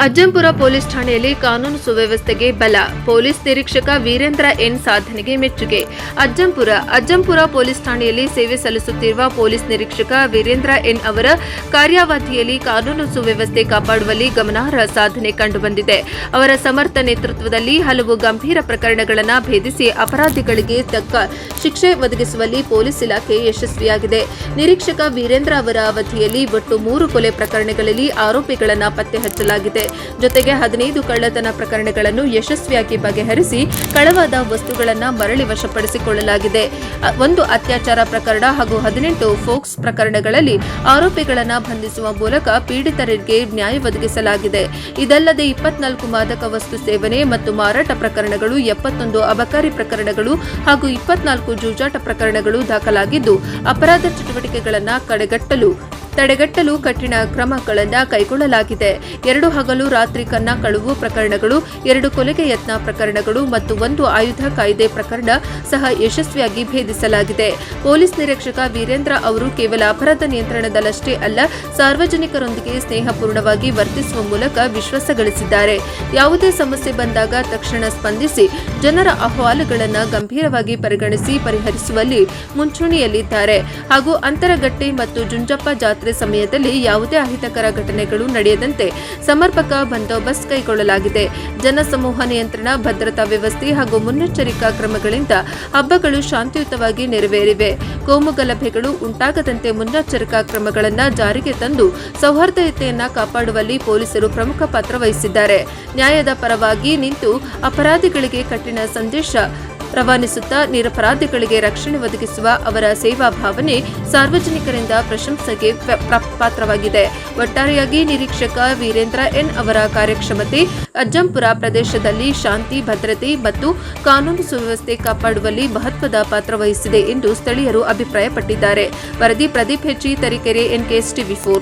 Ajjampura police ಠಾಣೆಯಲ್ಲಿ ಕಾನೂನು ಸುವ್ಯವಸ್ಥೆಗೆ ಬಲ. ಪೊಲೀಸ್ ನಿರೀಕ್ಷಕ ವೀರೇಂದ್ರ ಎನ್ ಸಾಧನೆಗೆ ಮೆಚ್ಚುಗೆ. ಅಜ್ಜಂಪುರ ಪೊಲೀಸ್ ಠಾಣೆಯಲ್ಲಿ ಸೇವೆ ಸಲ್ಲಿಸುತ್ತಿರುವ ಪೊಲೀಸ್ ನಿರೀಕ್ಷಕ ವೀರೇಂದ್ರ ಎನ್ ಅವರ ಕಾರ್ಯಾವಧಿಯಲ್ಲಿ ಕಾನೂನು ಸುವ್ಯವಸ್ಥೆ ಕಾಪಾಡುವಲ್ಲಿ ಗಮನಾರ್ಹ ಸಾಧನೆ ಕಂಡುಬಂದಿದೆ. ಅವರ ಸಮರ್ಥ ನೇತೃತ್ವದಲ್ಲಿ ಹಲವು ಗಂಭೀರ ಪ್ರಕರಣಗಳನ್ನು ಭೇದಿಸಿ ಅಪರಾಧಿಗಳಿಗೆ ತಕ್ಕ ಶಿಕ್ಷೆ ಒದಗಿಸುವಲ್ಲಿ ಪೊಲೀಸ್ ಇಲಾಖೆ ಯಶಸ್ವಿಯಾಗಿದೆ. ನಿರೀಕ್ಷಕ ವೀರೇಂದ್ರ ಅವರ ಅವಧಿಯಲ್ಲಿ ಒಟ್ಟು 3 ಕೊಲೆ ಪ್ರಕರಣಗಳಲ್ಲಿ ಆರೋಪಿಗಳನ್ನು ಪತ್ತೆ ಹಚ್ಚಲಾಗಿದೆ. ಜೊತೆಗೆ 15 ಕಳ್ಳತನ ಪ್ರಕರಣಗಳನ್ನು ಯಶಸ್ವಿಯಾಗಿ ಬಗೆಹರಿಸಿ ಕಳವಾದ ವಸ್ತುಗಳನ್ನು ಮರಳಿ ವಶಪಡಿಸಿಕೊಳ್ಳಲಾಗಿದೆ. 1 ಅತ್ಯಾಚಾರ ಪ್ರಕರಣ ಹಾಗೂ 18 ಫೋಕ್ಸ್ ಪ್ರಕರಣಗಳಲ್ಲಿ ಆರೋಪಿಗಳನ್ನು ಬಂಧಿಸುವ ಮೂಲಕ ಪೀಡಿತರಿಗೆ ನ್ಯಾಯ ಒದಗಿಸಲಾಗಿದೆ. ಇದಲ್ಲದೆ 24 ಮಾದಕ ವಸ್ತು ಸೇವನೆ ಮತ್ತು ಮಾರಾಟ ಪ್ರಕರಣಗಳು, 71 ಅಬಕಾರಿ ಪ್ರಕರಣಗಳು ಹಾಗೂ 24 ಜೂಜಾಟ ಪ್ರಕರಣಗಳು ದಾಖಲಾಗಿದ್ದು, ಅಪರಾಧ ಚಟುವಟಿಕೆಗಳನ್ನು ತಡೆಗಟ್ಟಲು ಕಠಿಣ ಕ್ರಮಗಳನ್ನು ಕೈಗೊಳ್ಳಲಾಗಿದೆ. 2 ಹಗಲು ರಾತ್ರಿ ಕನ್ನ ಕಳುವು ಪ್ರಕರಣಗಳು, 2 ಕೊಲೆಗೆ ಯತ್ನ ಪ್ರಕರಣಗಳು ಮತ್ತು 1 ಆಯುಧ ಕಾಯ್ದೆ ಪ್ರಕರಣ ಸಹ ಯಶಸ್ವಿಯಾಗಿ ಭೇದಿಸಲಾಗಿದೆ. ಪೊಲೀಸ್ ನಿರೀಕ್ಷಕ ವೀರೇಂದ್ರ ಅವರು ಕೇವಲ ಅಪರಾಧ ನಿಯಂತ್ರಣದಲ್ಲಷ್ಟೇ ಅಲ್ಲ, ಸಾರ್ವಜನಿಕರೊಂದಿಗೆ ಸ್ನೇಹಪೂರ್ಣವಾಗಿ ವರ್ತಿಸುವ ಮೂಲಕ ವಿಶ್ವಾಸ ಗಳಿಸಿದ್ದಾರೆ. ಯಾವುದೇ ಸಮಸ್ಯೆ ಬಂದಾಗ ತಕ್ಷಣ ಸ್ಪಂದಿಸಿ ಜನರ ಅಹವಾಲುಗಳನ್ನು ಗಂಭೀರವಾಗಿ ಪರಿಗಣಿಸಿ ಪರಿಹರಿಸುವಲ್ಲಿ ಮುಂಚೂಣಿಯಲ್ಲಿದ್ದಾರೆ ಹಾಗೂ ಅಂತರಗಟ್ಟೆ ಮತ್ತು ಜುಂಜಪ್ಪ ಜಾತ್ರೆ ಸಮಯದಲ್ಲಿ ಯಾವುದೇ ಅಹಿತಕರ ಘಟನೆಗಳು ನಡೆಯದಂತೆ ಸಮರ್ಪಕ ಬಂದೋಬಸ್ತ್ ಕೈಗೊಳ್ಳಲಾಗಿದೆ. ಜನಸಮೂಹ ನಿಯಂತ್ರಣ, ಭದ್ರತಾ ವ್ಯವಸ್ಥೆ ಹಾಗೂ ಮುನ್ನೆಚ್ಚರಿಕಾ ಕ್ರಮಗಳಿಂದ ಹಬ್ಬಗಳು ಶಾಂತಿಯುತವಾಗಿ ನೆರವೇರಿವೆ. ಕೋಮುಗಲಭೆಗಳು ಉಂಟಾಗದಂತೆ ಮುನ್ನೆಚ್ಚರಿಕಾ ಕ್ರಮಗಳನ್ನು ಜಾರಿಗೆ ತಂದು ಸೌಹಾರ್ದತೆಯನ್ನು ಕಾಪಾಡುವಲ್ಲಿ ಪೊಲೀಸರು ಪ್ರಮುಖ ಪಾತ್ರ ವಹಿಸಿದ್ದಾರೆ. ನ್ಯಾಯದ ಪರವಾಗಿ ನಿಂತು ಅಪರಾಧಿಗಳಿಗೆ ಕಠಿಣ ಸಂದೇಶ ರವಾನಿಸುತ್ತಾ ನಿರಪರಾಧಿಗಳಿಗೆ ರಕ್ಷಣೆ ಒದಗಿಸುವ ಅವರ ಸೇವಾ ಭಾವನೆ ಸಾರ್ವಜನಿಕರಿಂದ ಪ್ರಶಂಸೆಗೆ ಪಾತ್ರವಾಗಿದೆ. ಒಟ್ಟಾರೆಯಾಗಿ ನಿರೀಕ್ಷಕ ವೀರೇಂದ್ರ ಎನ್ ಅವರ ಕಾರ್ಯಕ್ಷಮತೆ ಅಜ್ಜಂಪುರ ಪ್ರದೇಶದಲ್ಲಿ ಶಾಂತಿ, ಭದ್ರತೆ ಮತ್ತು ಕಾನೂನು ಸುವ್ಯವಸ್ಥೆ ಕಾಪಾಡುವಲ್ಲಿ ಮಹತ್ವದ ಪಾತ್ರ ವಹಿಸಿದೆ ಎಂದು ಸ್ಥಳೀಯರು ಅಭಿಪ್ರಾಯಪಟ್ಟಿದ್ದಾರೆ. ವರದಿ ಪ್ರದೀಪ್ ಹೆಚ್ಚಿ, ತರೀಕೆರೆ, NKS TV4.